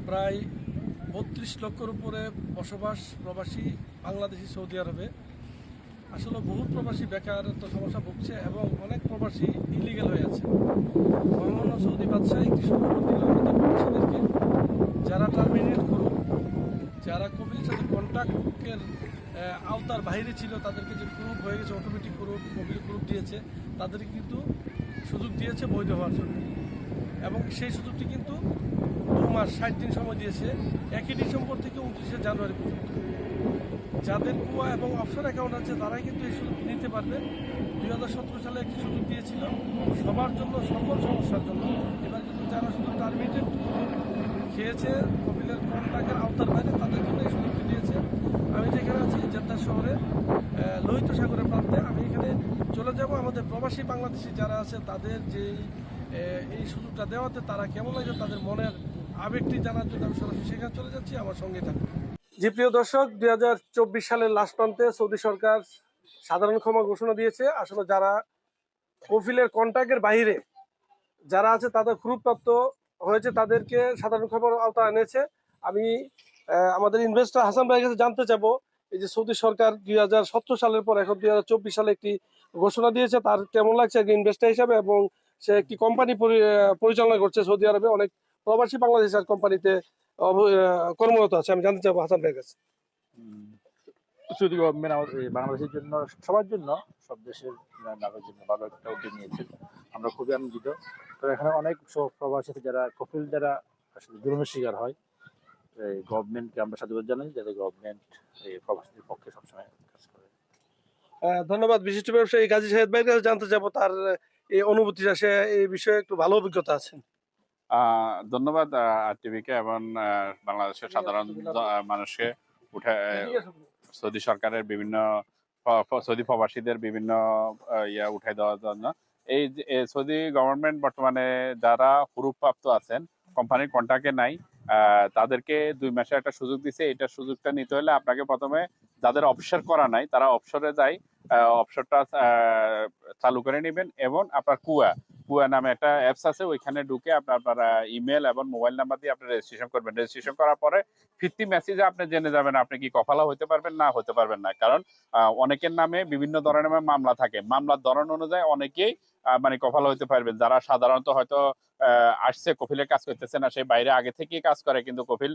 প্রায় ৩২ লক্ষের উপরে বসবাস প্রবাসী বাংলাদেশি সৌদি আরবে। আসলে বহু প্রবাসী বেকারত্ব সমস্যা ভুগছে এবং অনেক প্রবাসী ইলিগেল হয়ে আছে। মহামান্য সৌদি বাদশাহ একটি সুখবর দিল আমাদের প্রবাসীদেরকে, যারা টার্মিনেট করুক, যারা কপিলের সাথে কন্ট্রাক্টের আওতার বাইরে ছিল, তাদেরকে যে গ্রুপ হয়ে গেছে, অটোমেটিক গ্রুপ, কপিল গ্রুপ দিয়েছে, তাদেরকে কিন্তু সুযোগ দিয়েছে বৈধ হওয়ার জন্য। এবং সেই সুযোগটি কিন্তু 2 মাস 60 দিন সময় দিয়েছে, 1 ডিসেম্বর থেকে 29 জানুয়ারি পর্যন্ত। যাদের কুয়া এবং অফশোর অ্যাকাউন্ট আছে তারাই কিন্তু এই সুযোগ নিতে পারবেন। 2017 সালে একটি সুযোগ দিয়েছিল সবার জন্য, সকল সমস্যার জন্য। এবার কিন্তু যারা শুধু টার্মিনেটেড খেয়েছে কপিলের কন্ট্রাক্টের আওতার বাইরে, তাদের জন্য এই সুযোগটি দিয়েছে। আমি যেখানে আছি জেদ্দা শহরে লোহিত সাগরের প্রান্তে, আমি এখানে চলে যাব আমাদের প্রবাসী বাংলাদেশি যারা আছে তাদের যেই এই সুযোগটা দেওয়াতে তারা কেমন লাগে, তাদের মনের আবেগটি জানার জন্য আমি সরাসরি সেখানে চলে যাচ্ছি। আমার সঙ্গে থাকুন। জি প্রিয় দর্শক, 2024 সালের লাস্ট প্রান্তে সৌদি সরকার সাধারণ ক্ষমা ঘোষণা দিয়েছে। আসলে যারা কফিলের কন্ট্রাক্টের বাইরে যারা আছে, তাদের গ্রুপপ্রাপ্ত হয়েছে, তাদেরকে সাধারণ ক্ষমার আওতায় এনেছে। আমি আমাদের ইনভেস্টর হাসান ভাইয়ের কাছে জানতে চাবো, এই যে সৌদি সরকার 2017 সালের পর এখন 2024 সালে একটি ঘোষণা দিয়েছে, তার কেমন লাগছে একজন ইনভেস্টর হিসাবে? এবং সে একটি কোম্পানি পরিচালনা করছে সৌদি আরবে, অনেক প্রবাসী বাংলাদেশের কোম্পানিতে কর্মরত আছে। আমি জানতে চাবো হাসান ভাইয়ের কাছে। সৌদি গভর্নমেন্ট আমাদের বাংলাদেশের জন্য, সবার জন্য, সব দেশের নাগরিকের জন্য ভালো একটা উদ্যোগ নিয়েছে। আমরা খুবই আনন্দিত। তো এখানে অনেক সব প্রবাসী আছে যারা কপিল দ্বারা আসলে জুলুমের শিকার হয়। গভর্নমেন্টকে আমরা সাধুবাদ জানাই, যাতে গভর্নমেন্ট এই প্রবাসীদের পক্ষে সবসময় কাজ করে। ধন্যবাদ। বিশিষ্ট ব্যবসায়ী গাজী সাহেদ ভাইয়ের কাছে জানতে চাবো তার এই অনুভূতিটা, সে এই বিষয়ে একটু ভালো অভিজ্ঞতা আছেন। ধন্যবাদ আরটিভিকে এবং বাংলাদেশের সাধারণ মানুষকে সৌদি সরকারের বিভিন্ন সৌদি প্রবাসীদের বিভিন্ন উঠাই দেওয়ার জন্য। এই সৌদি গভর্নমেন্ট বর্তমানে যারা হুরুপ্রাপ্ত আছেন, কোম্পানির কন্ট্রাক্টে নাই, তাদেরকে 2 মাসের একটা সুযোগ দিছে। এটা সুযোগটা নিতে হলে আপনাকে প্রথমে যাদের অফশোর করা নাই তারা অফশোরে যায়, অফশোরটা চালু করে নেবেন। এবং আপনার কুয়া নামে একটা অ্যাপস আছে, ওইখানে ঢুকে আপনার ইমেল এবং মোবাইল নাম্বার দিয়ে আপনি রেজিস্ট্রেশন করবেন। রেজিস্ট্রেশন করার পরে 50 মেসেজে আপনি জেনে যাবেন আপনি কি কফালা হতে পারবেন না হতে পারবেন না। কারণ অনেকের নামে বিভিন্ন ধরনের মামলা থাকে, মামলার ধরন অনুযায়ী অনেকেই মানে কফালা হতে পারবেন। যারা সাধারণত হয়তো আসছে কফিলের কাজ করতেছে না, সে বাইরে আগে থেকেই কাজ করে, কিন্তু কফিল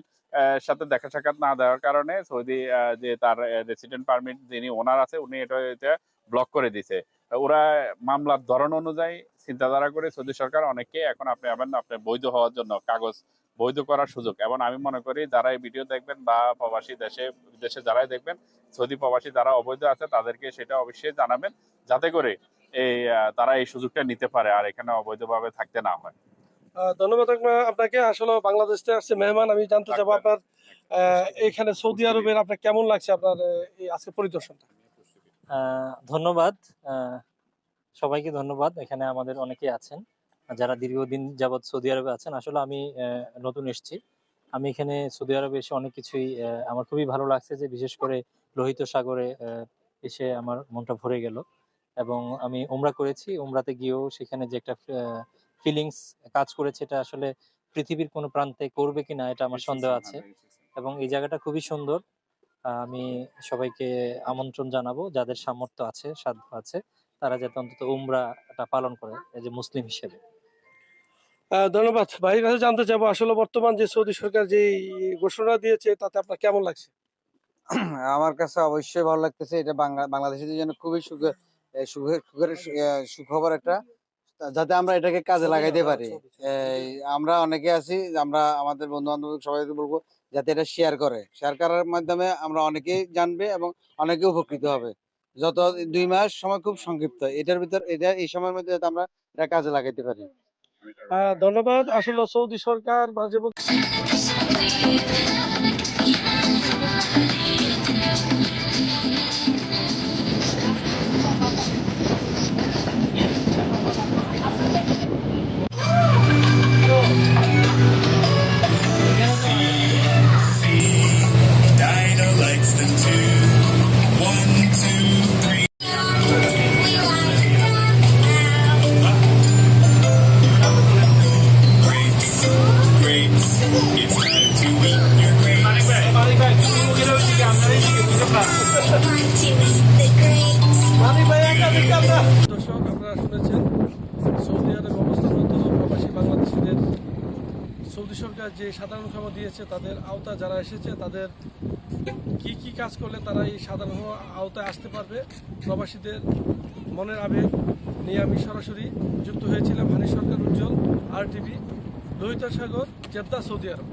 সাথে দেখা সাক্ষাৎ না দেওয়ার কারণে সৌদি যে তার রেসিডেন্ট পারমিট যিনি ওনার আছে, উনি এটা ব্লক করে দিছে। ওরা মামলার ধরন অনুযায়ী চিন্তাধারা করে সৌদি সরকার অনেককে এখন আপনি বৈধ হওয়ার জন্য কাগজ বৈধ করার সুযোগ। এবং আমি মনে করি যারা এই ভিডিও দেখবেন বা প্রবাসী দেশে বিদেশে যারাই দেখবেন, সৌদি প্রবাসী যারা অবৈধ আছে তাদেরকে সেটা অবশ্যই জানাবেন, যাতে করে তারা এই সুযোগটা নিতে পারে আর এখানে অবৈধভাবে থাকতে না হয়। ধন্যবাদ আপনাকে। আসলে বাংলাদেশ থেকে আসছে মেহমান, আমি জানতে চাবো আপনার এখানে সৌদি আরবের আপনার কেমন লাগছে আপনার এই আজকে পরিদর্শনটা? ধন্যবাদ, সবাইকে ধন্যবাদ। এখানে আমাদের অনেকেই আছেন যারা দীর্ঘদিন যাবৎ সৌদি আরবে আছেন। আসলে আমি নতুন এসেছি। আমি এখানে সৌদি আরবে এসে অনেক কিছুই আমার খুবই ভালো লাগছে, যে বিশেষ করে লোহিত সাগরে এসে আমার মনটা ভরে গেল। এবং আমি উমরা করেছি, উমরাতে গিয়েও সেখানে যে একটা ফিলিংস কাজ করেছে, এটা আসলে পৃথিবীর কোনো প্রান্তে করবে কিনা এটা আমার সন্দেহ আছে। এবং এই জায়গাটা খুবই সুন্দর। আমি সবাইকে আমন্ত্রণ জানাবো, যাদের সামর্থ্য আছে, সাধ্য আছে, তারা যাতে অন্তত উমরাটা পালন করে এই যে মুসলিম হিসেবে। ধন্যবাদ। ভাইয়ের কাছে জানতে চাবো, আসলে বর্তমান যে সৌদি সরকার যে ঘোষণা দিয়েছে তাতে আপনার কেমন লাগছে? আমার কাছে অবশ্যই ভালো লাগতেছে। এটা বাংলাদেশিদের জন্য খুবই সুখবর একটা, যাতে আমরা এটাকে কাজে লাগাইতে পারি। আমরা অনেকে আছি, আমরা আমাদের বন্ধু বান্ধব সবাইকে বলবো যাতে এটা শেয়ার করার মাধ্যমে আমরা অনেকেই জানবে এবং অনেকে উপকৃত হবে। যত 2 মাস সময় খুব সংক্ষিপ্ত, এই সময়ের মধ্যে যাতে আমরা এটা কাজে লাগাইতে পারি। ধন্যবাদ। আসলে সৌদি সরকার মাঝে It's time to দর্শক, আপনারা শুনেছেন সৌদি আরবে অবস্থানরত প্রবাসী বাংলাদেশিদের সৌদি সরকার যে সাধারণ ক্ষমা দিয়েছে, তাদের আওতা যারা এসেছে তাদের কি কি কাজ করলে তারা এই সাধারণ আওতায় আসতে পারবে, প্রবাসীদের মনের আবেগ নিয়ে আমি সরাসরি যুক্ত হয়েছিলাম। হানিফ সরকার, উজ্জ্বল, RTV, লোহিত সাগর, জেদ্দা, সৌদি আরব।